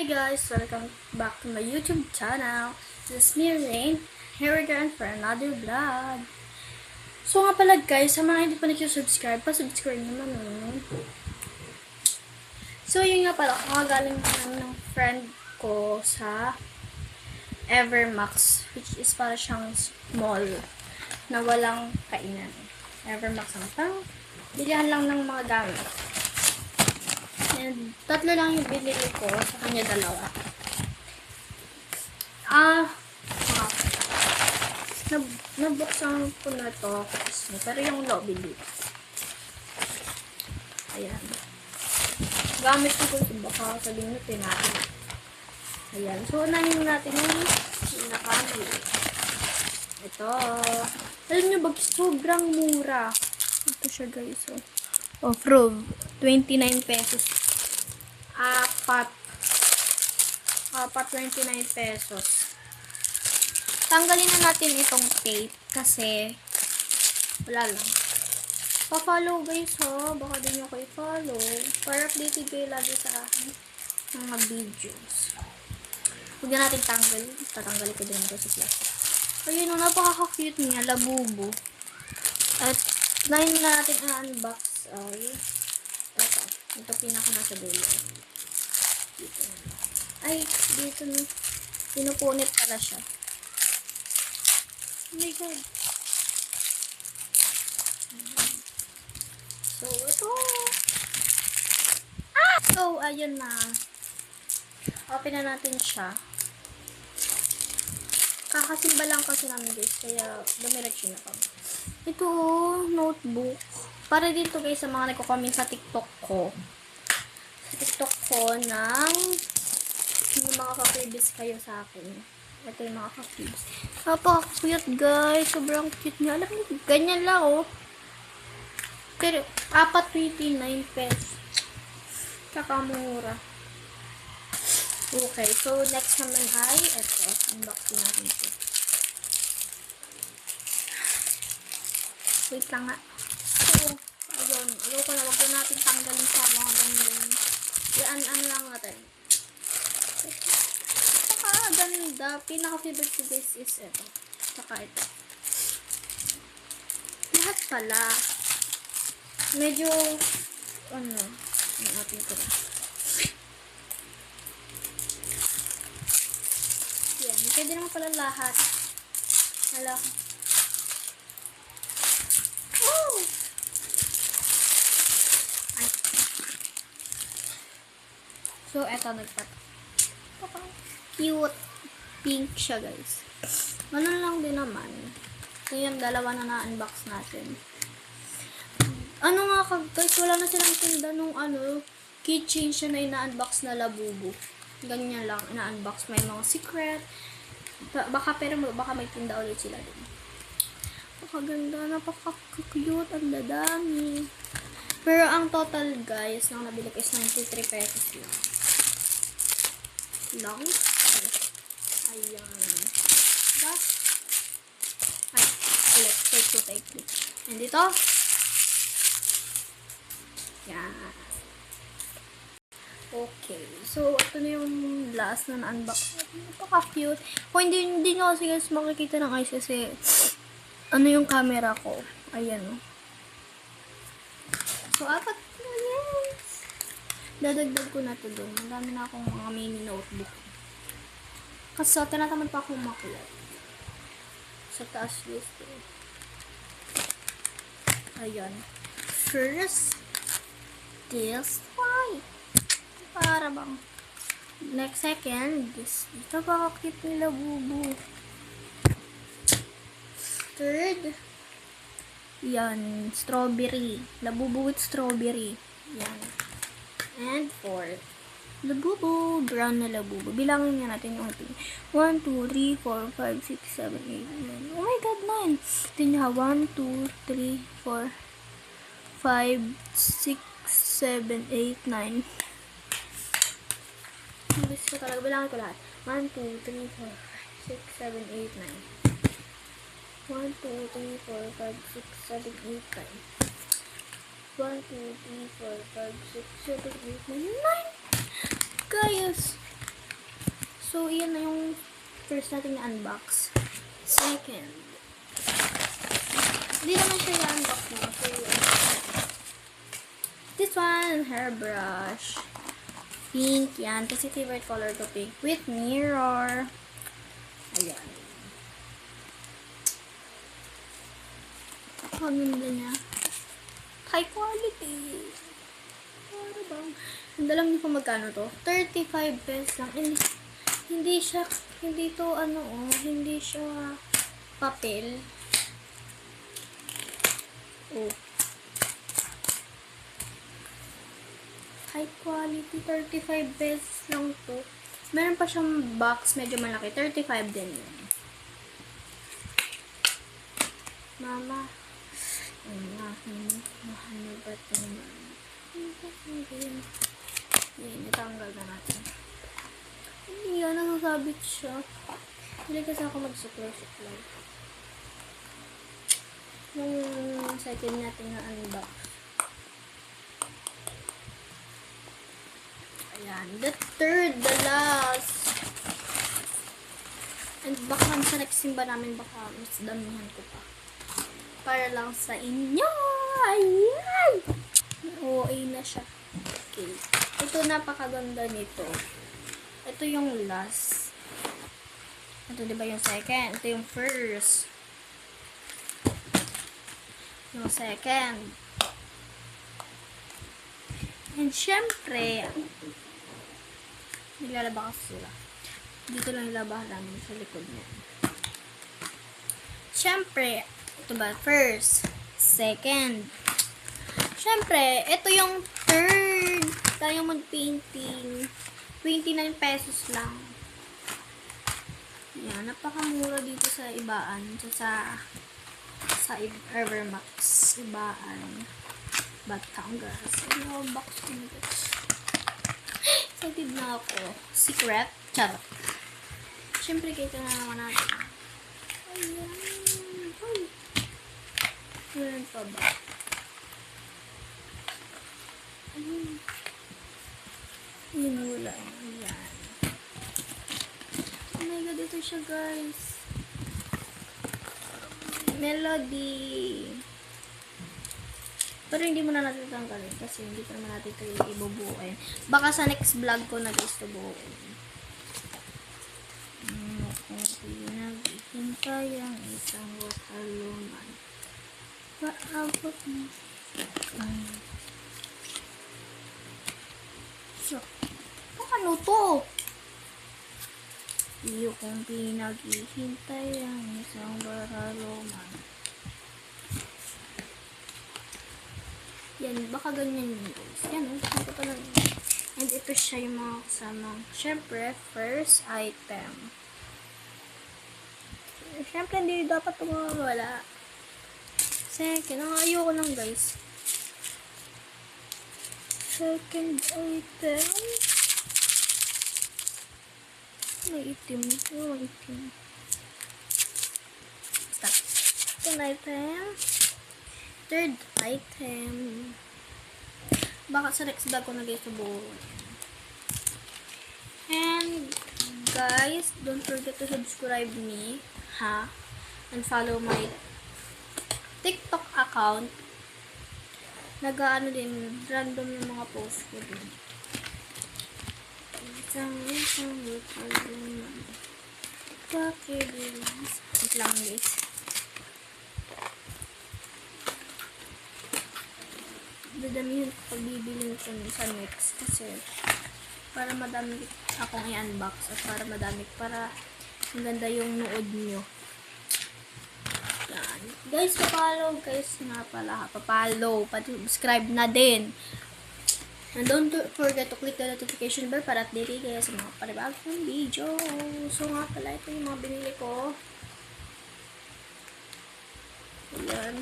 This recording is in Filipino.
guys, welcome back to my YouTube channel. This is me, Rain, here again for another vlog. So nga pala guys, sa mga hindi pa nag-subscribe, pa-subscribe naman So yun nga pala, kakagaling naman ng friend ko sa Evermax, which is para siyang mall na walang kainan. Evermax ang pang bilihan lang ng mga gamit. And tatlo lang yung binili ko, sa kanya dalawa. Nabuksan ko na to, pero yung lobby dito. Ayan. Gamit ko ito, baka sabihin natin natin. Ayan. So, unahin natin yung pinakamali. Ito. Alam nyo ba, sobrang mura. Ito siya guys. Off-road. 29 pesos. Apat 29 pesos. Tanggalin na natin itong tape kasi wala lang. Pa-follow guys baka din nyo kayo follow para updated kayo lagi sa akin mga videos. Huwag na natin tanggalin. Tatanggalin ko din ito sa plastic. Ayun napaka-cute niya, labubo. At ngayon na natin unbox ito pinaka nasa dulo. Dito. Ay, dito na. Pinupunit pala siya. Oh my god. So, ito. So, ayun na. Open na natin siya. Kakasimba lang kasi namin guys. Kaya, dumiretso na pa. Ito, notebook. Para dito guys sa mga nagko-comment sa TikTok ko. Ng yung mga ka-freebies kayo sa akin. Ito yung mga ka-freebies. Napaka-cute guys. Sobrang cute niya. Alam niyo, ganyan lang Pero, 4.29 pesos. Kakamura. Okay, so next naman ay ito. Unboxing natin ito. Wait lang nga. So, ayun. Ayaw ko na. Wag na natin tanggalin sa mga ganyan. Yan, ano lang natin. Saka, ganda. Pinaka-favorite ko guys is ito. Saka ito. Lahat pala. Medyo, natin ko na. Yan. Pwede naman pala lahat. Hala. So, eto cute pink siya, guys. Ganun lang din naman. So, yung dalawa na na-unbox natin. Ano nga guys, wala na silang tinda nung keychain siya na ina-unbox na labubo. Ganyan lang, ina-unbox. May mga secret. Baka may tinda ulit sila din. Napakaganda, napaka-cute, ang dadami. Pero ang total guys, nang nabili ko is 93 pesos lang. Ayan. Ay, ulit. Take two. And dito. Yan. Okay. So, ito na yung last na na-unbox. Napaka-cute. Kung hindi nyo kasi guys makikita ng eyes kasi yung camera ko. Ayan. So, 4 na yes. Dadagdag ko na ito doon. Madami na akong mga mini notebook. Kasi tinatamad pa akong makulat. Sa taas list. Ayan. First, this white. Para bang. Next, second, this. Ito ba kakit nila bubu. Third, yan, strawberry. Labubu with strawberry. Yan. And fourth, labubu. Brown na labubu. Bilangin nga natin yung ating. 1, 2, 3, 4, 5, 6, 7, 8, 9. Oh my god, 9. Ito nyo ha. 1, 2, 3, 4, 5, 6, 7, 8, 9. Gusto ko talaga. Bilangin ko lahat. 1, 2, 3, 4, 6, 7, 8, 9. 1, 2, 3, 4, 5, 6, 7, 8, 9. 1, 2, 3, 4, 5, 6, 7, 8, 9. 9! Guys! So, iyan na yung first natin na unbox. Second. Hindi naman siya i-unbox na. So, this one, hairbrush. Pink, yan. Kasi favorite color ko, pink. With mirror. Ayan. Ang ganda niya. High quality. Para bang, ang dalang niyo kung magkano to? 35 pesos lang. Hindi siya, hindi to ano hindi siya papel. Oh. High quality, 35 pesos lang to. Meron pa siyang box, medyo malaki. 35 din yun. Mama. Mahal ba ito naman? Yan, natanggal na natin. Hindi yan, nasasabit siya. Hindi kasi ako mag-suklay. Yung second natin na unbox. Ayan, the third, the last. And baka sa next simba namin, baka mas damihan ko pa. Para lang sa inyo. Ayan! OA na siya. Okay. Ito, napakaganda nito. Ito yung last. Ito, diba yung second? Ito yung first. Yung second. And syempre, nilalaba kasi sila. Dito lang nilabahan namin sa likod niya. Syempre, ito ba? First. Second. Syempre, ito yung third diamond painting. 29 pesos lang. Yan, napakamura dito sa Ibaan. Sa Evermax. Ibaan. Batangas. Ano, box ko nito. Excited na ako. Secret. Charot. Syempre, kita na naman natin. Ayan. Ay. Meron pa ba? Ayun. Yun, wala. Ayan. Oh my god, ito siya, guys. Melody. Pero hindi mo na natin tanggalin kasi hindi pa naman natin ito ibubuuin. Baka sa next vlog ko na guys ito buuin. Pinaghihintay ang isang wakalungan. Paabot mo. So, ano to? Iyo kong pinaghihintay ang isang wakalungan. Yan, baka ganyan yun guys. Yan, ito pa lang. And ito siya yung mga kasamang. Siyempre, first item. Siyempre, hindi dapat tumawala. Second, ayoko lang guys. Second item. May itim. May itim. Stop. Second item. Third item. Baka sa next vlog ko na guys buo. And guys, don't forget to subscribe me, ha? And follow my TikTok account. Nag-ano din, random yung mga post ko din. Isang lupalunan. Pakibilis. Wait lang guys. Dadamihan ko pagbibili nito sa mix kasi para madami akong i-unbox at para madami para maganda yung nood nyo. Yan. Guys, papalo guys nga pala. Papalo. Pati-subscribe na din. And don't forget to click the notification bell para update kayo sa mga panibagong video. So nga pala, ito yung mga binili ko. Ayan.